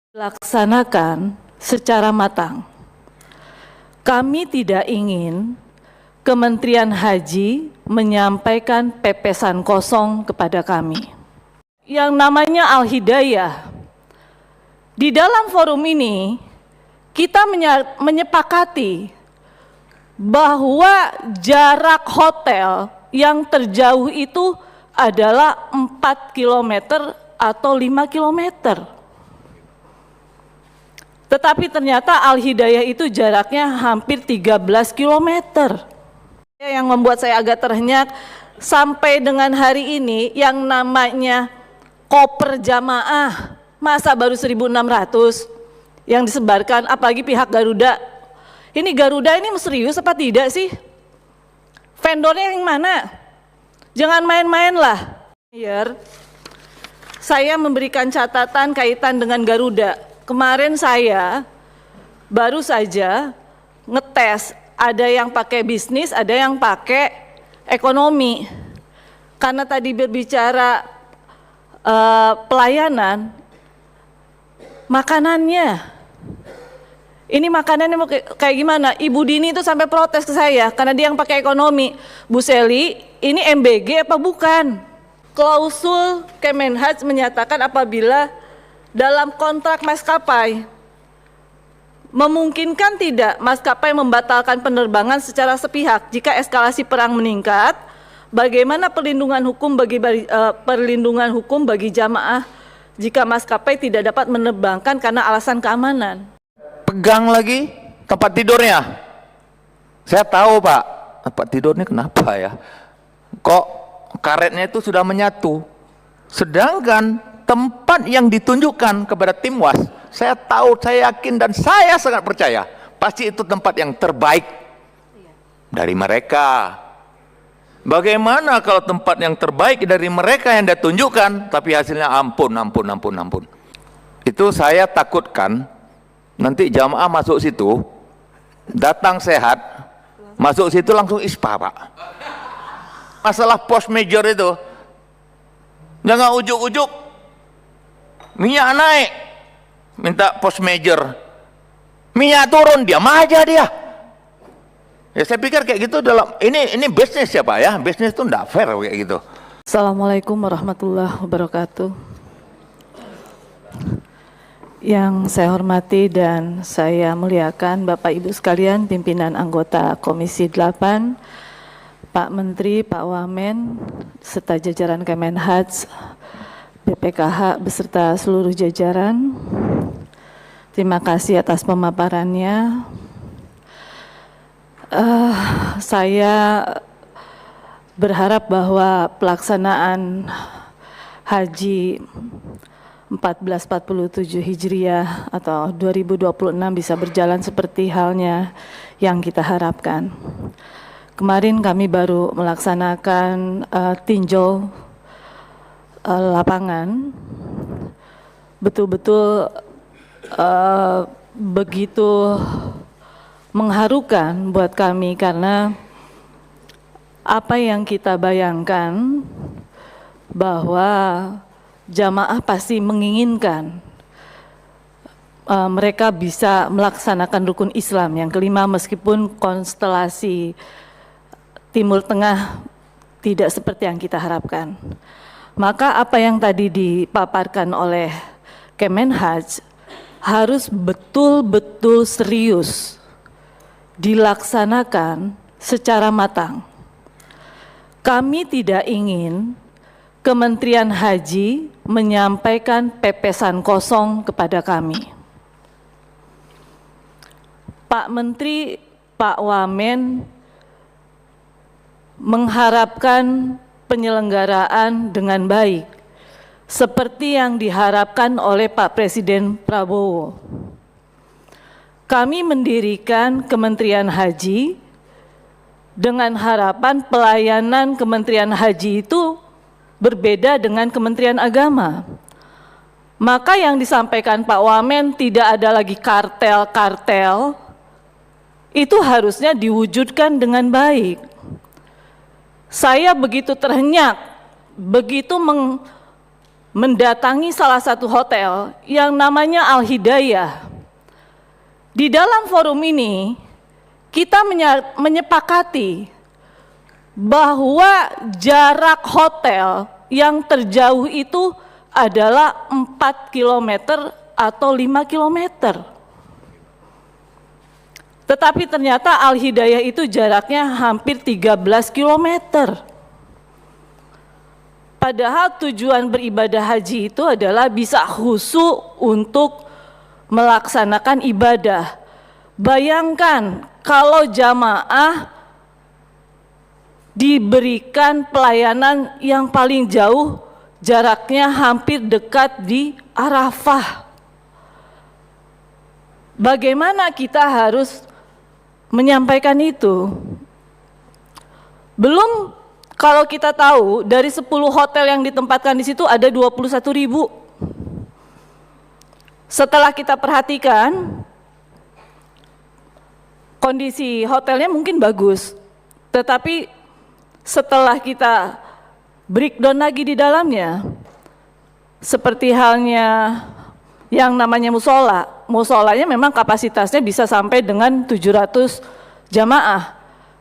Laksanakan secara matang. Kami tidak ingin Kementerian Haji menyampaikan pepesan kosong kepada kami. Yang namanya Al-Hidayah. Di dalam forum ini, kita menyepakati bahwa jarak hotel yang terjauh itu adalah 4 km atau 5 km. Tetapi ternyata Al-Hidayah itu jaraknya hampir 13 km. Yang membuat saya agak terhenyak, sampai dengan hari ini yang namanya koper jamaah, masa baru 1.600 yang disebarkan, apalagi pihak Garuda. Ini Garuda ini serius apa tidak sih? Vendornya yang mana? Jangan main-main lah. Saya memberikan catatan kaitan dengan Garuda. Kemarin saya baru saja ngetes, ada yang pakai bisnis, ada yang pakai ekonomi. Karena tadi berbicara pelayanan, makanannya, ini makanannya kayak gimana? Ibu Dini itu sampai protes ke saya karena dia yang pakai ekonomi. Bu Seli, ini MBG apa bukan? Klausul Kemenhaj menyatakan apabila dalam kontrak maskapai memungkinkan tidak maskapai membatalkan penerbangan secara sepihak jika eskalasi perang meningkat, bagaimana perlindungan hukum bagi jamaah jika maskapai tidak dapat menerbangkan karena alasan keamanan? Pegang lagi tempat tidurnya. Saya tahu Pak, tempat tidurnya kenapa ya? Kok karetnya itu sudah menyatu, sedangkan tempat yang ditunjukkan kepada tim WAS, saya tahu, saya yakin, dan saya sangat percaya pasti itu tempat yang terbaik dari mereka. Bagaimana kalau tempat yang terbaik dari mereka yang ditunjukkan tapi hasilnya ampun. Itu saya takutkan nanti jamaah masuk situ, datang sehat, masuk situ langsung ispa Pak. Masalah post major itu jangan ujuk-ujuk minyak naik, minta post major, minyak turun, diam aja dia. Ya saya pikir kayak gitu dalam ini bisnis ya Pak ya, bisnis itu enggak fair kayak gitu. Assalamualaikum warahmatullahi wabarakatuh. Yang saya hormati dan saya muliakan Bapak Ibu sekalian, pimpinan anggota Komisi 8, Pak Menteri, Pak Wamen, serta jajaran Kemenhaj, BPKH beserta seluruh jajaran. Terima kasih atas pemaparannya. Saya berharap bahwa pelaksanaan Haji 1447 Hijriah atau 2026 bisa berjalan seperti halnya yang kita harapkan. Kemarin kami baru melaksanakan tinjau lapangan, betul-betul begitu mengharukan buat kami karena apa yang kita bayangkan bahwa jamaah pasti menginginkan mereka bisa melaksanakan rukun Islam yang kelima meskipun konstelasi Timur Tengah tidak seperti yang kita harapkan. Maka apa yang tadi dipaparkan oleh Kemenhaj harus betul-betul serius dilaksanakan secara matang. Kami tidak ingin Kementerian Haji menyampaikan pepesan kosong kepada kami. Pak Menteri, Pak Wamen mengharapkan penyelenggaraan dengan baik seperti yang diharapkan oleh Pak Presiden Prabowo. Kami mendirikan Kementerian Haji dengan harapan pelayanan Kementerian Haji itu berbeda dengan Kementerian Agama. Maka yang disampaikan Pak Wamen tidak ada lagi kartel-kartel, itu harusnya diwujudkan dengan baik. Saya begitu terhenyak, begitu mendatangi salah satu hotel yang namanya Al Hidayah. Di dalam forum ini kita menyepakati bahwa jarak hotel yang terjauh itu adalah 4 kilometer atau 5 kilometer. Tetapi ternyata Al Hidayah itu jaraknya hampir 13 kilometer. Padahal tujuan beribadah haji itu adalah bisa khusyuk untuk melaksanakan ibadah. Bayangkan kalau jamaah diberikan pelayanan yang paling jauh, jaraknya hampir dekat di Arafah. Bagaimana kita harus menyampaikan itu? Belum kalau kita tahu dari 10 hotel yang ditempatkan di situ ada 21.000. Setelah kita perhatikan, kondisi hotelnya mungkin bagus, tetapi setelah kita breakdown lagi di dalamnya, seperti halnya yang namanya musola, musolanya memang kapasitasnya bisa sampai dengan 700 jamaah.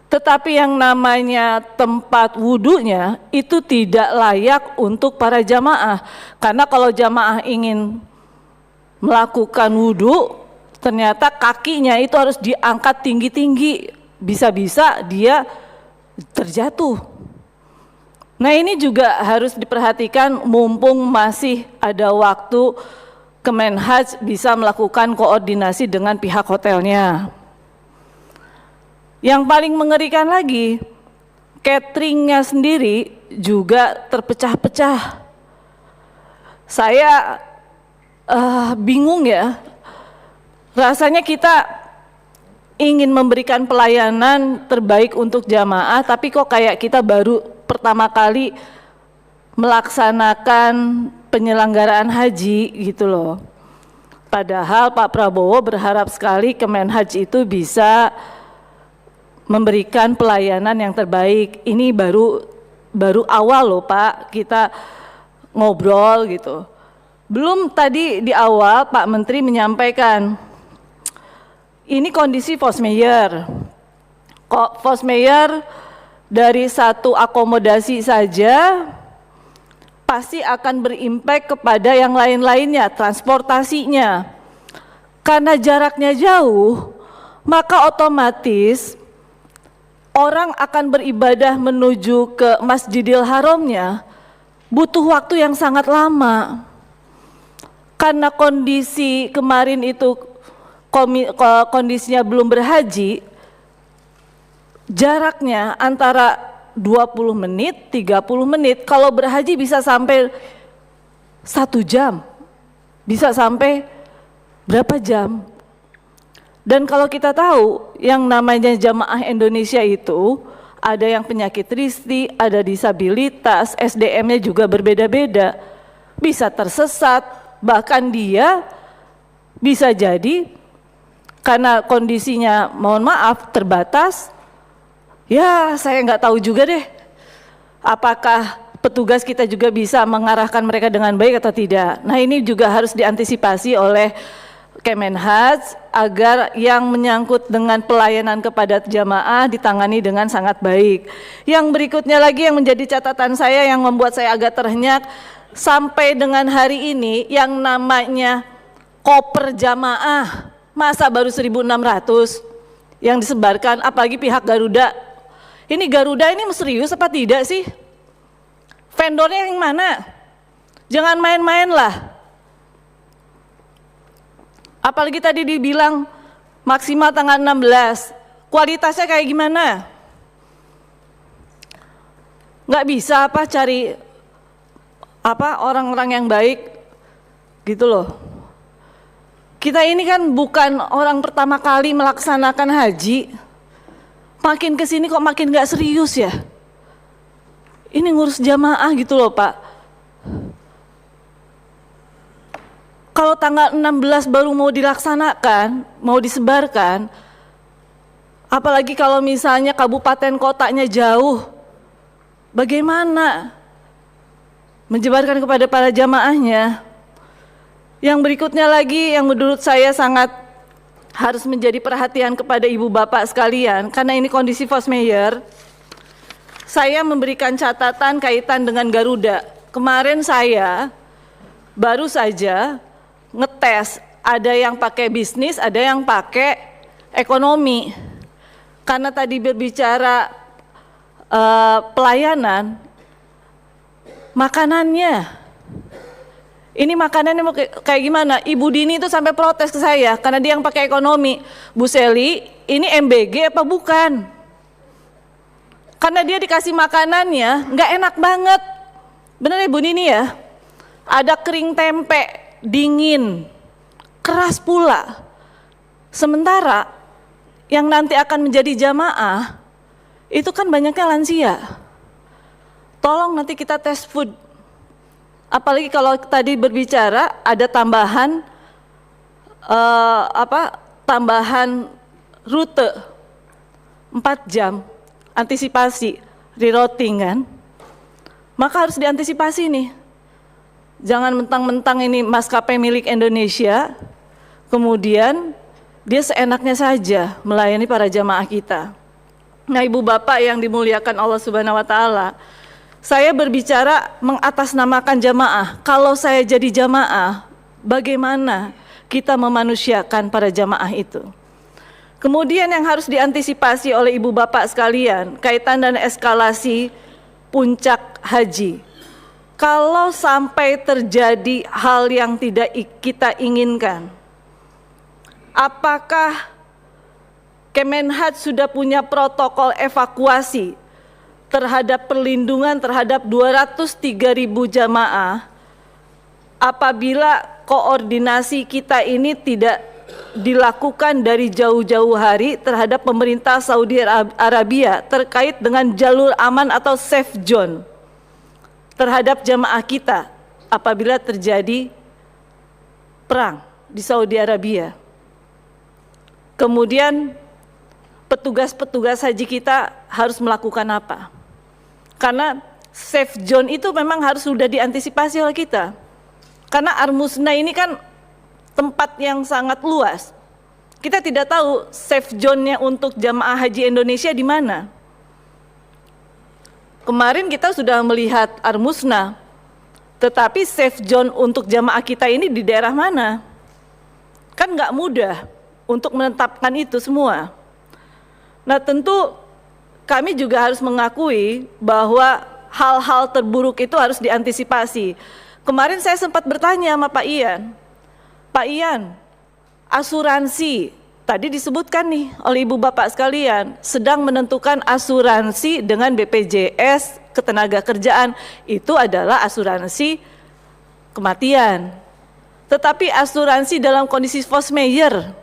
Tetapi yang namanya tempat wudhunya itu tidak layak untuk para jamaah. Karena kalau jamaah ingin melakukan wudhu, ternyata kakinya itu harus diangkat tinggi-tinggi. Bisa-bisa dia terjatuh. Nah ini juga harus diperhatikan mumpung masih ada waktu Kemenhaj bisa melakukan koordinasi dengan pihak hotelnya. Yang paling mengerikan lagi, cateringnya sendiri juga terpecah-pecah. Saya bingung ya, rasanya kita ingin memberikan pelayanan terbaik untuk jamaah, tapi kok kayak kita baru pertama kali melaksanakan penyelenggaraan haji gitu loh. Padahal Pak Prabowo berharap sekali Kemenhaj itu bisa memberikan pelayanan yang terbaik. Ini baru awal loh Pak, kita ngobrol gitu. Belum tadi di awal Pak Menteri menyampaikan, ini kondisi force majeure. Kok force majeure dari satu akomodasi saja pasti akan berimpact kepada yang lain-lainnya, transportasinya. Karena jaraknya jauh, maka otomatis orang akan beribadah menuju ke Masjidil Haramnya butuh waktu yang sangat lama. Karena kondisi kemarin itu kondisinya belum berhaji, jaraknya antara 20 menit, 30 menit, kalau berhaji bisa sampai 1 jam, bisa sampai berapa jam. Dan kalau kita tahu yang namanya jamaah Indonesia itu ada yang penyakit risti, ada disabilitas, SDM-nya juga berbeda-beda, bisa tersesat, bahkan dia bisa jadi karena kondisinya mohon maaf terbatas, ya saya nggak tahu juga deh apakah petugas kita juga bisa mengarahkan mereka dengan baik atau tidak. Nah ini juga harus diantisipasi oleh Kemenhaj agar yang menyangkut dengan pelayanan kepada jamaah ditangani dengan sangat baik. Yang berikutnya lagi yang menjadi catatan saya yang membuat saya agak terhenyak, sampai dengan hari ini yang namanya koper jamaah masa baru 1.600 yang disebarkan, apalagi pihak Garuda. Ini Garuda ini serius apa tidak sih? Vendornya yang mana? Jangan main-main lah. Apalagi tadi dibilang maksimal tanggal 16, kualitasnya kayak gimana? Nggak bisa apa cari apa orang-orang yang baik gitu loh. Kita ini kan bukan orang pertama kali melaksanakan haji. Makin kesini kok makin nggak serius ya. Ini ngurus jamaah gitu loh Pak. Kalau tanggal 16 baru mau dilaksanakan, mau disebarkan, apalagi kalau misalnya kabupaten kotanya jauh, bagaimana? menyebarkan kepada para jamaahnya. Yang berikutnya lagi yang menurut saya sangat harus menjadi perhatian kepada ibu bapak sekalian, karena ini kondisi force majeure, saya memberikan catatan kaitan dengan Garuda. Kemarin saya baru saja ngetes, ada yang pakai bisnis, ada yang pakai ekonomi. Karena tadi berbicara pelayanan, makanannya, ini makanannya mau kayak gimana? Ibu Dini itu sampai protes ke saya karena dia yang pakai ekonomi. Bu Seli, ini MBG apa bukan? Karena dia dikasih makanannya nggak enak banget. Bener ya Bu Dini ya? Ada kering tempe, dingin, keras pula. Sementara yang nanti akan menjadi jamaah itu kan banyaknya lansia. Tolong nanti kita tes food. Apalagi kalau tadi berbicara ada tambahan tambahan rute 4 jam antisipasi rerouting kan, maka harus diantisipasi nih. Jangan mentang-mentang ini maskapai milik Indonesia kemudian dia seenaknya saja melayani para jamaah kita. Nah, ibu bapak yang dimuliakan Allah Subhanahu wa taala, saya berbicara mengatasnamakan jamaah. Kalau saya jadi jamaah, bagaimana kita memanusiakan para jamaah itu? Kemudian yang harus diantisipasi oleh ibu bapak sekalian, kaitan dan eskalasi puncak haji. Kalau sampai terjadi hal yang tidak kita inginkan, apakah Kemenhad sudah punya protokol evakuasi terhadap perlindungan terhadap 203.000 jamaah apabila koordinasi kita ini tidak dilakukan dari jauh-jauh hari terhadap pemerintah Saudi Arabia terkait dengan jalur aman atau safe zone terhadap jamaah kita apabila terjadi perang di Saudi Arabia. Kemudian petugas-petugas haji kita harus melakukan apa? Karena safe zone itu memang harus sudah diantisipasi oleh kita. Karena Armusna ini kan tempat yang sangat luas. Kita tidak tahu safe zone-nya untuk jamaah haji Indonesia di mana. Kemarin kita sudah melihat Armusna, tetapi safe zone untuk jamaah kita ini di daerah mana? Kan nggak mudah untuk menetapkan itu semua. Nah, tentu kami juga harus mengakui bahwa hal-hal terburuk itu harus diantisipasi. Kemarin saya sempat bertanya sama Pak Ian, asuransi, tadi disebutkan nih oleh ibu bapak sekalian, sedang menentukan asuransi dengan BPJS Ketenagakerjaan, itu adalah asuransi kematian. Tetapi asuransi dalam kondisi force majeure,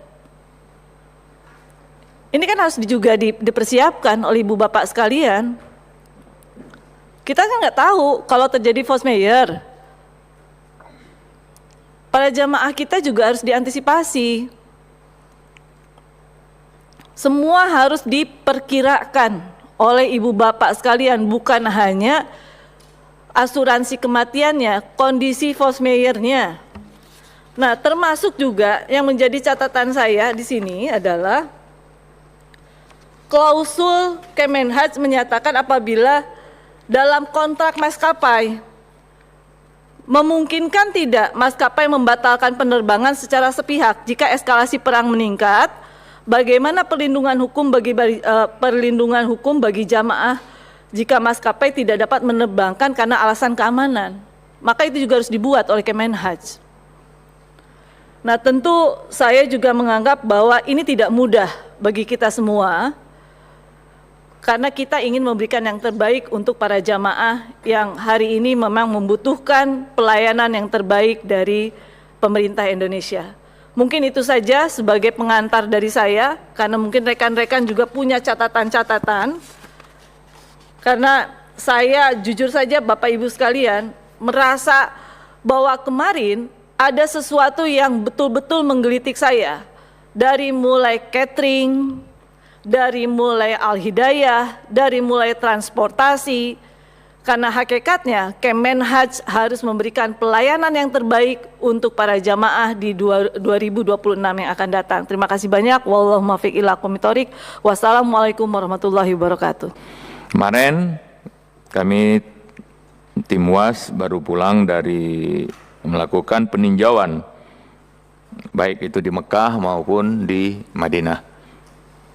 ini kan harus juga dipersiapkan oleh ibu bapak sekalian. Kita kan nggak tahu kalau terjadi force majeure. Para jamaah kita juga harus diantisipasi. Semua harus diperkirakan oleh ibu bapak sekalian, bukan hanya asuransi kematiannya, kondisi force majeure-nya. Nah, termasuk juga yang menjadi catatan saya di sini adalah klausul Kemenhad menyatakan apabila dalam kontrak maskapai memungkinkan tidak maskapai membatalkan penerbangan secara sepihak jika eskalasi perang meningkat, bagaimana perlindungan hukum bagi jamaah jika maskapai tidak dapat menerbangkan karena alasan keamanan? Maka itu juga harus dibuat oleh Kemenhad. Nah, tentu saya juga menganggap bahwa ini tidak mudah bagi kita semua, karena kita ingin memberikan yang terbaik untuk para jamaah yang hari ini memang membutuhkan pelayanan yang terbaik dari pemerintah Indonesia. Mungkin itu saja sebagai pengantar dari saya, karena mungkin rekan-rekan juga punya catatan-catatan. Karena saya jujur saja Bapak Ibu sekalian merasa bahwa kemarin ada sesuatu yang betul-betul menggelitik saya. Dari mulai catering, dari mulai Al-Hidayah, dari mulai transportasi, Karena hakikatnya Kemenhaj harus memberikan pelayanan yang terbaik untuk para jamaah di 2026 yang akan datang. Terima kasih banyak. Wallahu muwaffiq ila aqwamit thoriq. Wassalamualaikum warahmatullahi wabarakatuh. Kemarin kami tim UAS baru pulang dari melakukan peninjauan baik itu di Mekah maupun di Madinah.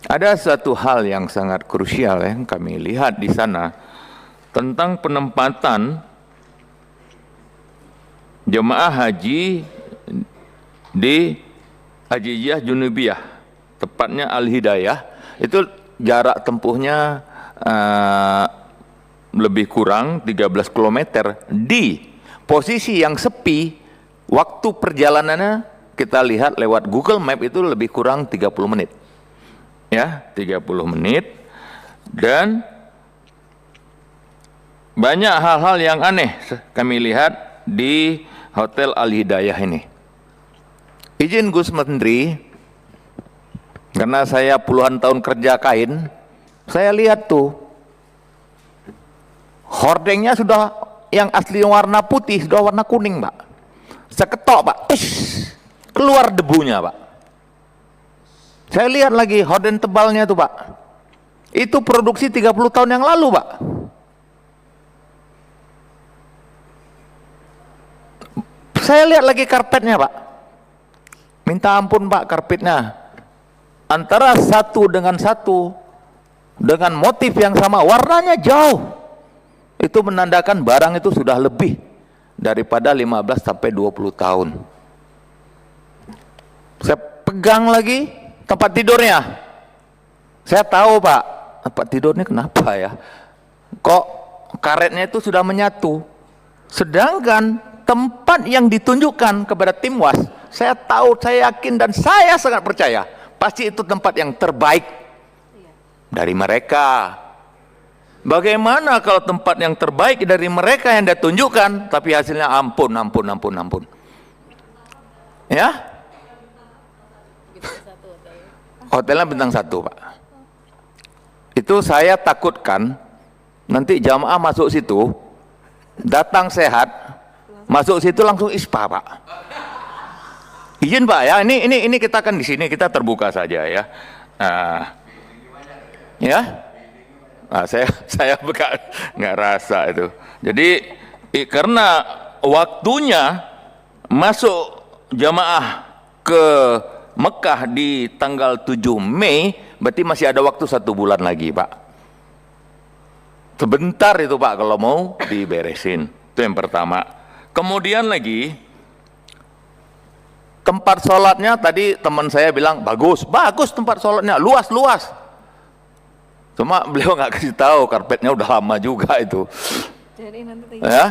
Ada satu hal yang sangat krusial yang kami lihat di sana tentang penempatan jemaah haji di Hajijiyah Junubiyah, tepatnya Al-Hidayah. Itu jarak tempuhnya lebih kurang 13 km di posisi yang sepi. Waktu perjalanannya kita lihat lewat Google Map itu lebih kurang 30 menit. Ya, 30 menit. Dan banyak hal-hal yang aneh kami lihat di Hotel Al-Hidayah ini. Izin Gus Menteri, karena saya puluhan tahun kerja kain, saya lihat tuh, hordengnya sudah yang asli warna putih, sudah warna kuning, Pak. Seketok, Pak, keluar debunya, Pak. Saya lihat lagi horden tebalnya tuh, Pak. Itu produksi 30 tahun yang lalu, Pak. Saya lihat lagi karpetnya, Pak. Minta ampun, Pak, karpetnya. Antara satu dengan motif yang sama, warnanya jauh. Itu menandakan barang itu sudah lebih daripada 15 sampai 20 tahun. Saya pegang lagi tempat tidurnya. Saya tahu, Pak, tempat tidurnya kenapa ya? Kok karetnya itu sudah menyatu. Sedangkan tempat yang ditunjukkan kepada tim UAS, saya tahu, saya yakin, dan saya sangat percaya, pasti itu tempat yang terbaik dari mereka. Bagaimana kalau tempat yang terbaik dari mereka yang ditunjukkan, tapi hasilnya ampun. Ya? Hotelnya bintang 1, Pak. Itu saya takutkan, nanti jamaah masuk situ, datang sehat, masuk situ langsung ispa, Pak. Izin, Pak, ya. Ini kita kan di sini kita terbuka saja ya. Ya. Saya nggak rasa itu. Jadi karena waktunya masuk jamaah ke Mekah di tanggal 7 Mei, berarti masih ada waktu 1 bulan lagi, Pak. Sebentar itu, Pak, kalau mau diberesin. Itu yang pertama. Kemudian lagi, tempat sholatnya tadi teman saya bilang bagus tempat sholatnya, luas. Cuma beliau nggak kasih tahu karpetnya udah lama juga itu. Ya,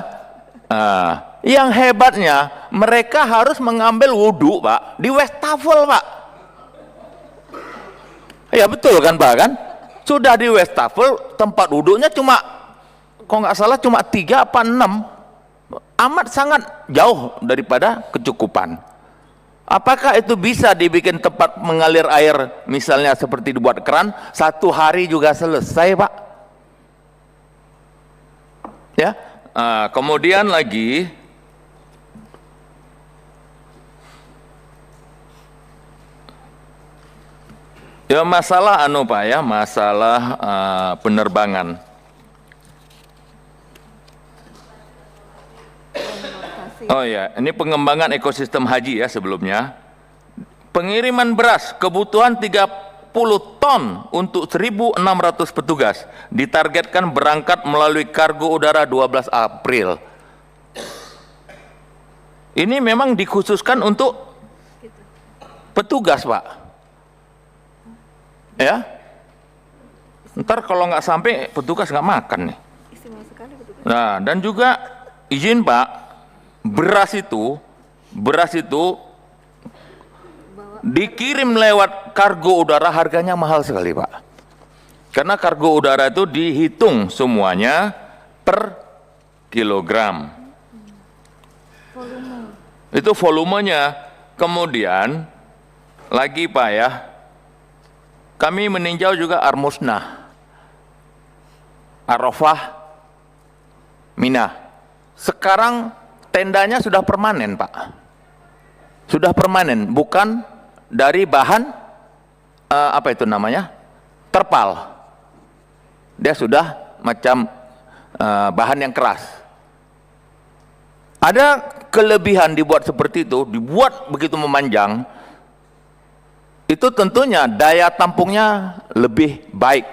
yang hebatnya mereka harus mengambil wudhu, Pak, di wastafel, Pak. Ya betul kan, Pak, kan? Sudah di wastafel, tempat wudhunya cuma, kok nggak salah cuma 3 apa 6. Amat sangat jauh daripada kecukupan. Apakah itu bisa dibikin tempat mengalir air, misalnya seperti dibuat keran, 1 hari juga selesai, Pak? Ya. Kemudian lagi, ya masalah Pak ya, masalah penerbangan. Oh ya, ini pengembangan ekosistem haji ya sebelumnya. Pengiriman beras kebutuhan 30 ton untuk 1.600 petugas ditargetkan berangkat melalui kargo udara 12 April. Ini memang dikhususkan untuk petugas, Pak. Ya. Ntar kalau nggak sampai petugas nggak makan nih. Nah, dan juga izin, Pak, beras itu dikirim lewat kargo udara, harganya mahal sekali, Pak. Karena kargo udara itu dihitung semuanya per kilogram. Itu volumenya. Kemudian lagi, Pak ya, kami meninjau juga Armusnah, Arafah, Mina. Sekarang tendanya sudah permanen, Pak. Sudah permanen, bukan dari bahan apa itu namanya? Terpal. Dia sudah macam bahan yang keras. Ada kelebihan dibuat seperti itu, dibuat begitu memanjang, itu tentunya daya tampungnya lebih baik.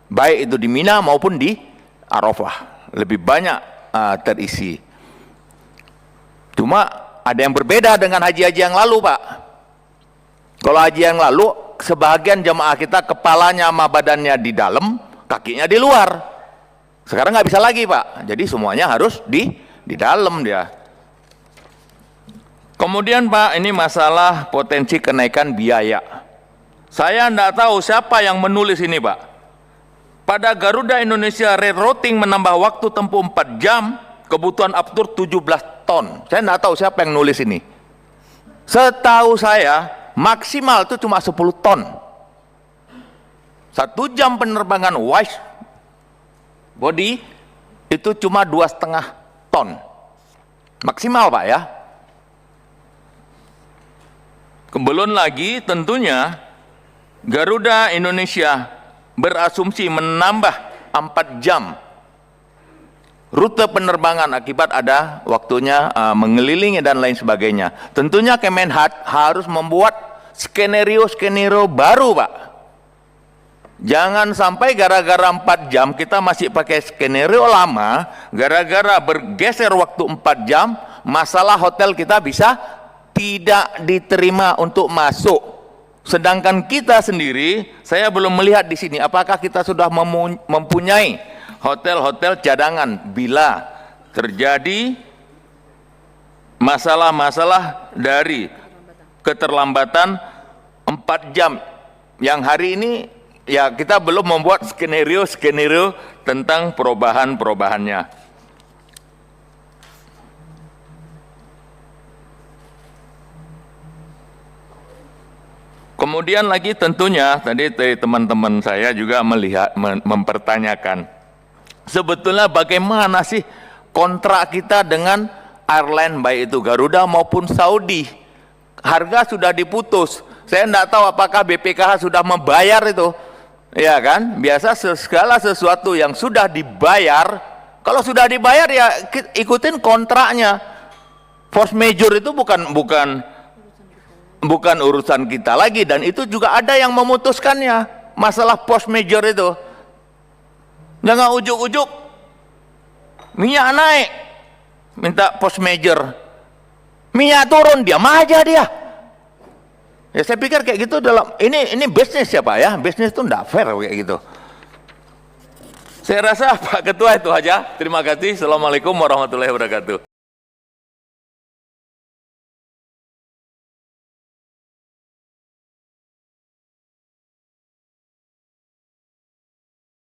Baik itu di Mina maupun di Arafah. Lebih banyak terisi. Cuma ada yang berbeda dengan haji-haji yang lalu, Pak. Kalau haji yang lalu, sebagian jemaah kita kepalanya sama badannya di dalam, kakinya di luar. Sekarang nggak bisa lagi, Pak. Jadi semuanya harus di dalam dia. Kemudian, Pak, ini masalah potensi kenaikan biaya. Saya tidak tahu siapa yang menulis ini, Pak. Pada Garuda Indonesia rerouting menambah waktu tempuh 4 jam, kebutuhan aftur 17 ton. Saya tidak tahu siapa yang nulis ini. Setahu saya, maksimal itu cuma 10 ton. 1 jam penerbangan wide body itu cuma 2,5 ton. Maksimal, Pak, ya. Belum lagi tentunya Garuda Indonesia berasumsi menambah 4 jam rute penerbangan akibat ada waktunya mengelilingi dan lain sebagainya. Tentunya Kemenhad harus membuat skenario-skenario baru, Pak. Jangan sampai gara-gara 4 jam kita masih pakai skenario lama, gara-gara bergeser waktu 4 jam, masalah hotel kita bisa tidak diterima untuk masuk. Sedangkan kita sendiri, saya belum melihat di sini apakah kita sudah mempunyai hotel-hotel cadangan bila terjadi masalah-masalah dari keterlambatan 4 jam yang hari ini, ya kita belum membuat skenario-skenario tentang perubahan-perubahannya. Kemudian lagi tentunya tadi teman-teman saya juga mempertanyakan sebetulnya bagaimana sih kontrak kita dengan airline baik itu Garuda maupun Saudi. Harga sudah diputus. Saya tidak tahu apakah BPKH sudah membayar itu. Ya kan? Biasa segala sesuatu yang sudah dibayar, kalau sudah dibayar ya ikutin kontraknya. Force majeure itu bukan urusan kita lagi, dan itu juga ada yang memutuskannya. Masalah force majeure itu. Jangan ujuk-ujuk minyak naik minta force majeure. Minyak turun diam aja dia. Ya saya pikir kayak gitu dalam ini bisnis ya, Pak, ya. Bisnis itu enggak fair kayak gitu. Saya rasa Pak Ketua itu aja. Terima kasih. Assalamualaikum warahmatullahi wabarakatuh.